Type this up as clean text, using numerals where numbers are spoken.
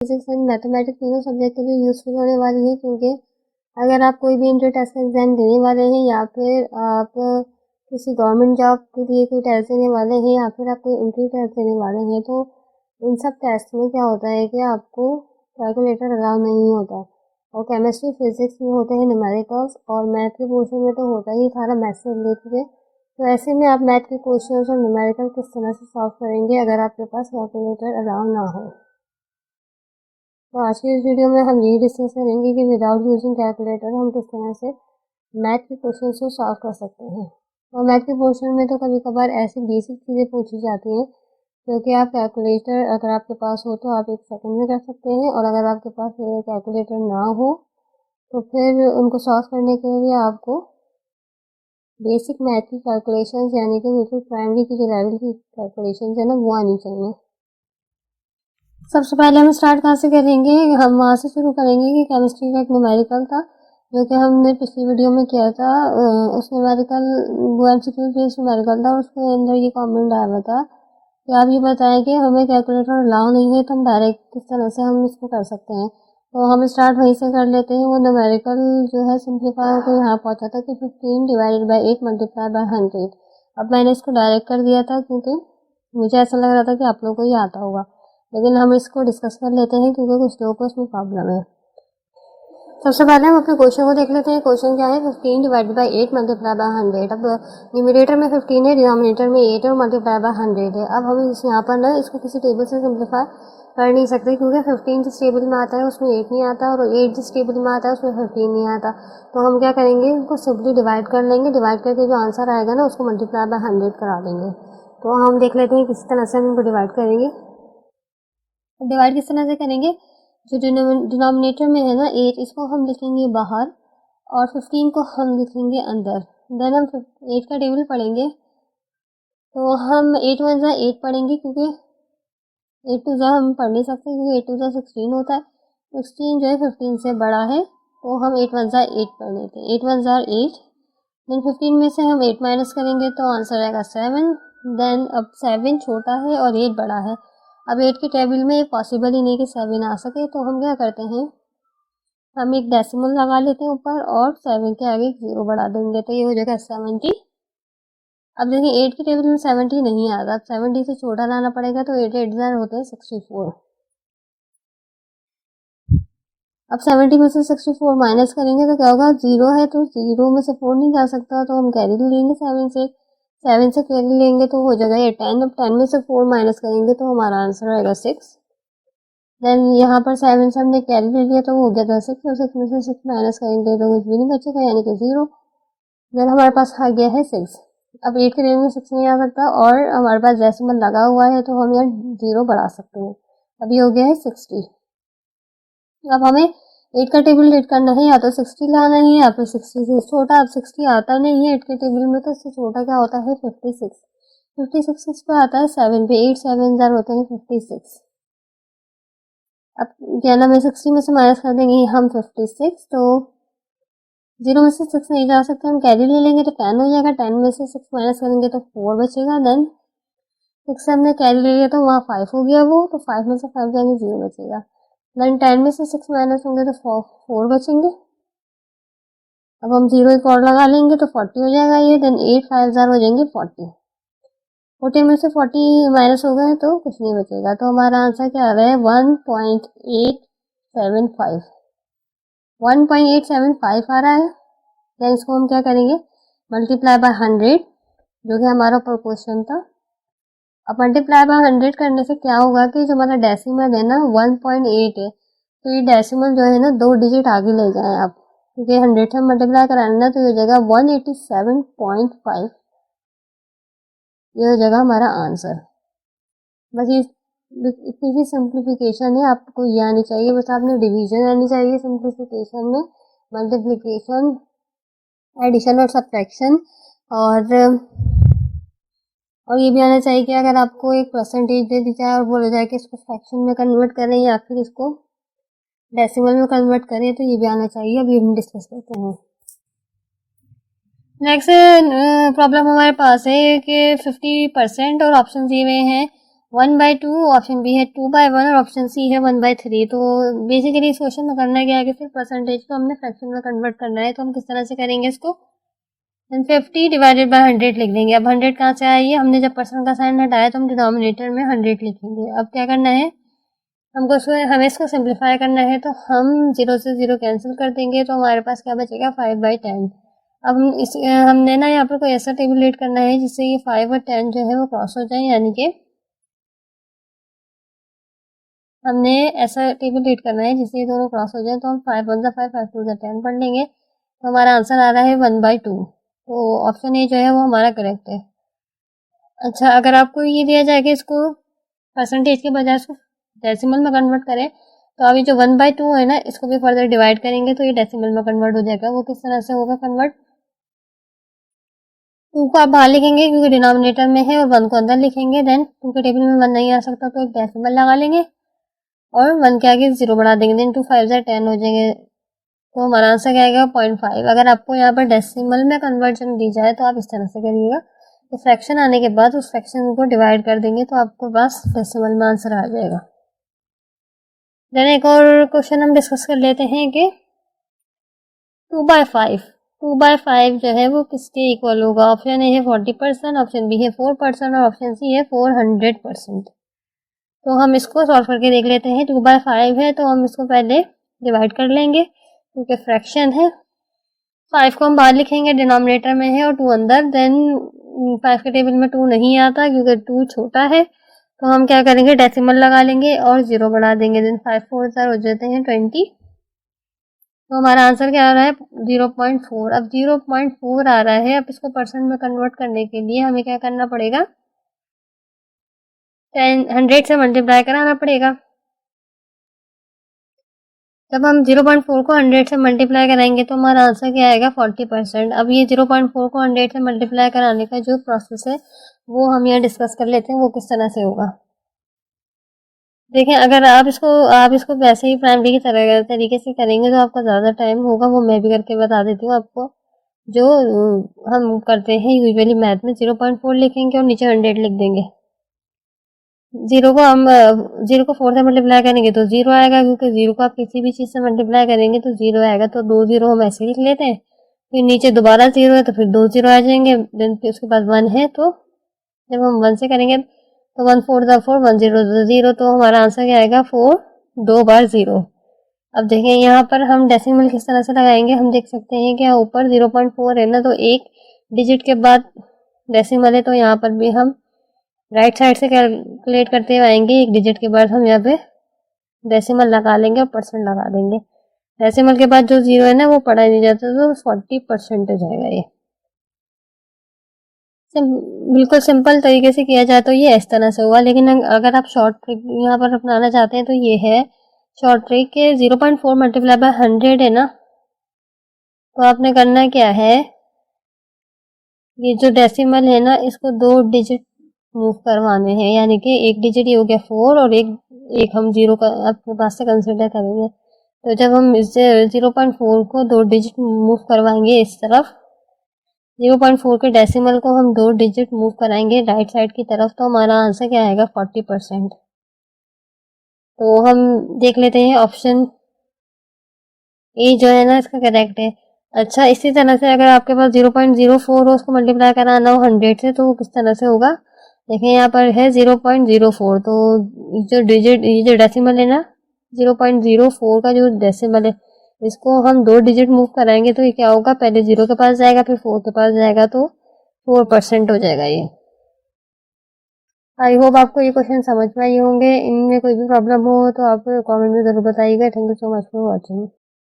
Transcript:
Physics and mathematics तीनों subject के लिए यूज़फुल होने वाली है, क्योंकि अगर आप कोई भी इंटर टेस्ट एग्ज़ाम देने वाले हैं या फिर आप किसी गवर्नमेंट जॉब के लिए कोई टेस्ट देने वाले हैं या फिर आप कोई एंट्री टेस्ट देने वाले हैं, तो इन सब टेस्ट में क्या होता है कि आपको कैलकुलेटर अलाउ नहीं होता। और केमिस्ट्री फिजिक्स में होते हैं न्यूमेरिकल्स, और मैथ के पोर्शन में तो होता ही सारा मैथ से रिलेटेड है। तो ऐसे में आप मैथ के क्वेश्चन और न्यूमेरिकल किस तरह से सॉल्व करेंगे अगर आपके पास कैलकुलेटर अलाउ ना हो। तो आज की इस वीडियो में हम यही डिस्कस करेंगे कि विदाउट यूजिंग कैलकुलेटर हम किस तरह से मैथ के क्वेश्चन को सॉल्व कर सकते हैं। और मैथ के क्वेश्चन में तो कभी कभार ऐसी बेसिक चीज़ें पूछी जाती हैं जो कि आप कैलकुलेटर अगर आपके पास हो तो आप 1 सेकंड में कर सकते हैं, और अगर आपके पास कैलकुलेटर ना हो तो फिर उनको सॉल्व करने के लिए आपको बेसिक मैथ की कैलकुलेशंस यानी कि बिल्कुल प्राइमरी की जो लेवल की कैलकुलेशंस है ना वो आनी चाहिए। सबसे पहले हम स्टार्ट कहाँ से करेंगे, हम वहाँ से शुरू करेंगे कि केमिस्ट्री का एक न्यूमेरिकल था जो कि हमने पिछली वीडियो में किया था। उस न्यूमेरिकल वो एमसीक्यू बेस्ड न्यूमेरिकल था, उसके अंदर ये कमेंट आया हुआ था कि आप ये बताएं कि हमें कैलकुलेटर अलाउ नहीं है तो हम डायरेक्ट किस तरह से हम इसको कर सकते हैं। तो हम स्टार्ट वहीं से कर लेते हैं। वो न्यूमेरिकल जो है सिंप्लीफाई होकर यहाँ पहुँचा था कि 15 डिवाइडेड बाई 8 मल्टीप्लाई बाई 100। अब मैंने इसको डायरेक्ट कर दिया था क्योंकि मुझे ऐसा लग रहा था कि आप लोगों को ये आता होगा, लेकिन हम इसको डिस्कस कर लेते हैं क्योंकि कुछ लोगों को इसमें प्रॉब्लम है। सबसे पहले हम अपने क्वेश्चन को देख लेते हैं। क्वेश्चन क्या है, 15 डिवाइडेड बाई 8 मल्टीप्लाई बाई 100। अब न्यूमरेटर में 15 है, डिनोमिनेटर में 8 है और मल्टीप्लाई बाई 100 है। अब हम यहाँ पर ना इसको किसी टेबल से सिंप्लीफाई कर नहीं सकते क्योंकि 15 जिस टेबल में आता है उसमें 8 नहीं आता और 8 जिस टेबल में आता है उसमें 15 नहीं आता। तो हम क्या करेंगे, उनको सिंपली डिवाइड कर लेंगे। डिवाइड करके जो आंसर आएगा ना उसको मल्टीप्लाई बाई 100 करा देंगे। तो हम देख लेते हैं किस तरह से हम इनको डिवाइड करेंगे। डिवाइड किस तरह से करेंगे, जो डिनोमिनेटर में है ना 8, इसको हम लिखेंगे बाहर और 15 को हम लिखेंगे अंदर। देन हम 8 का टेबल पढ़ेंगे। तो हम 8 वन ज़ा 8 पढ़ेंगे क्योंकि 8 टू ज़ा हम पढ़ नहीं सकते क्योंकि 8 टू ज़ा 16 होता है। 16 जो है 15 से बड़ा है, तो हम 8 वन ज़ा 8 पढ़ लेते हैं। 8 वन ज़ा 8। देन 15 में से हम 8 माइनस करेंगे तो आंसर आएगा 7। देन अब 7 छोटा है और 8 बड़ा है। अब 8 के टेबल में पॉसिबल ही नहीं कि 7 आ सके, तो हम क्या करते हैं, हम एक डेसिमल लगा लेते हैं ऊपर और 7 के आगे 0 बढ़ा देंगे, तो ये हो जाएगा 70। अब देखिए 8 के टेबल में 70 नहीं आता, अब 70 से छोटा लाना पड़ेगा, तो 8 8 होते हैं 64। अब 70 में से 64 माइनस करेंगे तो क्या होगा, 0 है तो 0 में से 4 नहीं जा सकता, तो हम कैरी लेंगे 7 से कैरी लेंगे तो हो जाएगा ये 10। अब 10 में से 4 माइनस करेंगे तो हमारा आंसर आएगा 6। देन यहाँ पर 7 से हमने कैरी ले लिया तो वो हो गया था 6, और 6 में से 6 माइनस करेंगे तो कुछ भी नहीं बचेगा यानी कि 0। देन हमारे पास आ गया है 6। अब 8 के रेंज में 6 नहीं आ सकता और हमारे पास डेसिमल लगा हुआ है तो हम यहाँ 0 बढ़ा सकते हैं। अब ये हो गया है 60। अब हमें 8 का टेबल रीड करना है, या तो 60 लाना है या फिर 60 से छोटा। अब 60 आता नहीं है 8 के टेबल में, तो इससे छोटा क्या होता है 56। 56 किस पे आता है, 7 पे। 8 7 जार होते हैं 56। अब क्या नाम है, 60 में से माइनस कर देंगे हम 56, तो 0 में से 6 नहीं जा सकते, हम कैरी ले लेंगे तो 10 हो जाएगा। 10 में से 6 माइनस करेंगे तो 4 बचेगा। देन 6 से हमने कैरी ले लिया तो वहाँ 5 हो गया वो, तो 5 में से 5 जाएंगे 0 बचेगा। देन 10 में से 6 माइनस होंगे तो 4 बचेंगे। अब हम 0 एक और लगा लेंगे तो 40 हो जाएगा ये। देन 8 5 जार हो जाएंगे 40। 40 में से 40 माइनस हो गए तो कुछ नहीं बचेगा, तो हमारा आंसर क्या आ रहा है 1.875। 1.875 आ रहा है। देन इसको हम क्या करेंगे, मल्टीप्लाई बाय 100 जो कि हमारा ऊपर क्वेश्चन था। अब मल्टीप्लाई बाय 100 करने से क्या होगा कि जो हमारा डेसिमल है ना 1.8 है, तो ये डेसिमल जो है ना 2 डिजिट आगे ले जाए आप, क्योंकि 100 से मल्टीप्लाई कराना है तो ये हो जाएगा 187.5। ये हो जाएगा हमारा आंसर। बस ये इतनी सी सिंप्लीफिकेशन है, आपको ये आनी चाहिए, बस आपने डिवीजन आनी चाहिए सिंप्लीफिकेशन में, मल्टीप्लिकेशन, एडिशन और सब्ट्रैक्शन, और ये भी आना चाहिए कि अगर आपको एक परसेंटेज दे दी जाए और बोला जाए कि इसको फ्रैक्शन में कन्वर्ट करें या फिर इसको डेसिमल में कन्वर्ट करें, तो ये भी आना चाहिए। अभी हम डिस्कस करते हैं। नेक्स्ट प्रॉब्लम हमारे पास है कि 50% और ऑप्शन दिए हुए हैं 1/2, ऑप्शन बी है 2/1 और ऑप्शन सी है 1/3। तो बेसिकली इस क्वेश्चन में करना क्या है कि सिर्फ परसेंटेज को हमने फ्रैक्शन में कन्वर्ट करना है। तो हम किस तरह से करेंगे इसको, 50 डिवाइडेड बाय 100 लिख देंगे। अब 100 कहाँ से आई है, हमने जब परसेंट का साइन हटाया तो हम डिनोमिनेटर में 100 लिखेंगे। अब क्या करना है, हमें इसको सिंप्लीफाई करना है। तो हम 0 से 0 कैंसिल कर देंगे, तो हमारे पास क्या बचेगा, 5/10। अब हमने ना यहाँ पर कोई ऐसा टेबल रीड करना है जिससे ये 5 और 10 जो है वो क्रॉस हो जाए, यानी कि हमने ऐसा टेबल रीड करना है जिससे ये दोनों क्रॉस हो जाए। तो हम 5 1 5 5 2 10 पढ़ लेंगे, तो हमारा आंसर आ रहा है 1/2। तो ऑप्शन ए जो है वो हमारा करेक्ट है। अच्छा, अगर आपको ये दिया जाए कि इसको परसेंटेज के बजाय इसको डेसिमल में कन्वर्ट करें, तो अभी जो 1/2 है ना, इसको भी फर्दर डिवाइड करेंगे तो ये डेसिमल में कन्वर्ट हो जाएगा। वो किस तरह से होगा कन्वर्ट, 2 को आप बाहर लिखेंगे क्योंकि डिनोमिनेटर में है, और 1 को अंदर लिखेंगे। देन 2 के टेबल में 1 नहीं आ सकता तो एक डेसिमल लगा लेंगे और 1 के आगे 0 बढ़ा देंगे। देन 2 5 10 हो जाएंगे। तो हमारा आंसर क्या आएगा, 0.5। अगर आपको यहाँ पर डेसिमल में कन्वर्जन दी जाए तो आप इस तरह से करिएगा, तो फ्रैक्शन आने के बाद उस फ्रैक्शन को डिवाइड कर देंगे तो आपको बस डेसिमल में आंसर आ जाएगा। देन एक और क्वेश्चन हम डिस्कस कर लेते हैं कि 2/5 जो है वो किसके इक्वल होगा। ऑप्शन ए है 40%, ऑप्शन बी है 4% और ऑप्शन सी है 400%। तो हम इसको सॉल्व करके देख लेते हैं। 2/5 है तो हम इसको पहले डिवाइड कर लेंगे क्योंकि फ्रैक्शन है। 5 को हम बाहर लिखेंगे, डिनोमिनेटर में है, और 2 अंदर। देन 5 के टेबल में 2 नहीं आता क्योंकि 2 छोटा है, तो हम क्या करेंगे, डेसिमल लगा लेंगे और 0 बढ़ा देंगे। देन 5 4 हो जाते हैं 20। तो हमारा आंसर क्या आ रहा है, 0.4। अब 0.4 आ रहा है, अब इसको परसेंट में कन्वर्ट करने के लिए हमें क्या करना पड़ेगा, 100 से मल्टीप्लाई कराना पड़ेगा। जब हम 0.4 को 100 से मल्टीप्लाई कराएंगे तो हमारा आंसर क्या आएगा, 40%। अब ये 0.4 को 100 से मल्टीप्लाई कराने का जो प्रोसेस है वो हम यहाँ डिस्कस कर लेते हैं, वो किस तरह से होगा। देखें, अगर आप इसको वैसे ही प्राइमरी की तरह तरीके से करेंगे तो आपका ज़्यादा टाइम होगा, वो मैं भी करके बता देती हूँ आपको। जो हम करते हैं यूजुअली मैथ में, 0.4 लिखेंगे और नीचे 100 लिख देंगे। 0 को 4 से मल्टीप्लाई करेंगे तो 0 आएगा, क्योंकि 0 को आप किसी भी चीज़ से मल्टीप्लाई करेंगे तो 0 आएगा। तो 2 0 हम ऐसे लिख लेते हैं, फिर नीचे दोबारा 0 है तो फिर 2 0 आ जाएंगे। देन फिर उसके बाद 1 है, तो जब हम 1 से करेंगे तो 1 4 4 1 0 0। तो हमारा आंसर क्या आएगा, 4 2 बार 0। अब देखें यहाँ पर हम डेसिमल किस तरह से लगाएंगे, हम देख सकते हैं कि ऊपर 0.4 है ना, तो एक डिजिट के बाद डेसिमल है, तो यहाँ पर भी हम राइट साइड से कैलकुलेट करते हुए आएंगे। एक डिजिट के बाद हम यहाँ पे डेसिमल लगा लेंगे और परसेंट लगा देंगे। डेसिमल के बाद जो 0 है ना वो पढ़ा नहीं जाता, तो 40% हो जाएगा ये। बिल्कुल सिंपल तरीके से किया जाए तो ये इस तरह से हुआ, लेकिन अगर आप शॉर्ट ट्रिक यहाँ पर अपनाना चाहते हैं तो ये है शॉर्ट ट्रिक के 0.4 मल्टीप्लाई बाय 100 है ना, तो आपने करना क्या है, ये जो डेसिमल है ना इसको 2 डिजिट मूव करवाने हैं, यानी कि एक डिजिट ये हो गया 4 और एक हम 0 का अपने पास से कंसिडर करेंगे। तो जब हम इससे 0.4 को 2 डिजिट मूव करवाएंगे इस तरफ, 0.4 के डेसिमल को हम 2 डिजिट मूव कराएंगे राइट साइड की तरफ, तो हमारा आंसर क्या आएगा, 40%। तो हम देख लेते हैं ऑप्शन ए जो है ना इसका करेक्ट है। अच्छा, इसी तरह से अगर आपके पास 0.04 हो, उसको मल्टीप्लाई कराना हो 100 से, तो वो किस तरह से होगा, देखें यहाँ पर है 0.04। तो ये जो डेसिमल है ना, 0.04 का जो डेसिमल है, इसको हम 2 डिजिट मूव कराएंगे तो ये क्या होगा, पहले 0 के पास जाएगा फिर 4 के पास जाएगा, तो 4% हो जाएगा ये। आई होप आपको ये क्वेश्चन समझ में आए होंगे। इनमें कोई भी प्रॉब्लम हो तो आप कमेंट में ज़रूर बताइएगा। Thank you so much for watching.